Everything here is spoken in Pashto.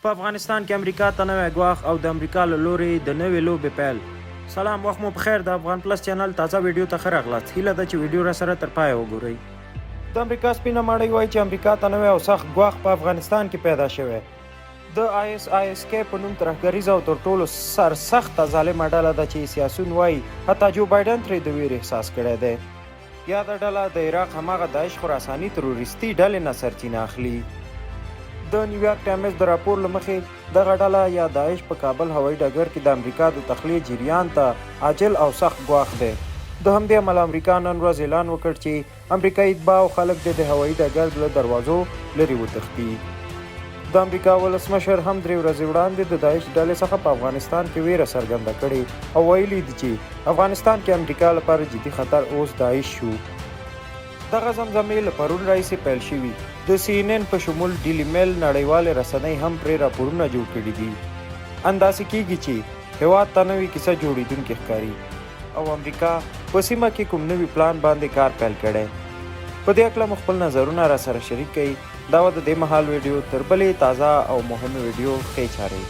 په افغانستان کې امریکا ته نوی ګواښ او د امریکا له لوري د نوې لوبې پیل. سلام، وخت مو بخیر. د افغان پلس چینل تازه ویډیو ته ښه راغلاست. هیله ده چې ویډیو را سره تر پایه وګورئ. د امریکا سپینه ماڼۍ وایي چې امریکا ته نوی او سخت ګواښ په افغانستان کې پیدا شوی. د ISIS-K په نوم ترهګریزه او تر ټولو سرسخته ظالمه ډله ده چې سیاسیون وایي حتی جو بایډن ترې د ویرې احساس کړی دی. یاده ډله د عراق هماغه داعش خراساني تروریستي ډلې نه سرچینه اخلي. د نیویارک ټایمز د راپور له مخې دغه ډله یا داعش په کابل هوایي ډګر کې د امریکا د تخلیې جریان ته عاجل او سخت ګواښ دی. د همدې امله امریکا نن ورځ اعلان وکړ چې امریکایي اتباع او خلک د هوایي ډګر له دروازو لرې وتښتي. د امریکا ولسمشر هم 3 ورځې وړاندې د داعش ډلې څخه په افغانستان کې ویره څرګنده کړې او ویلي دي چې افغانستان کې امریکا لپاره جدي خطر اوس داعش شو. دغه زمزمې له پرون راهیسې پیل شوي. د CNN په شمول ډیلی میل نړیوالې رسنۍ هم پرې راپورونه جوړ کړي دي. انداسې کیږي چې هېواد ته نوې کیسه جوړېدونکې ښکاري او امریکا په سیمه کې کوم نوي پلان باندې کار پیل کړی. په دې هکله مو خپل نظرونه را سره شریک کړئ. دا و د دې مهال ویډیو. تر بلې تازه او مهمې ویډیو ښې چارې.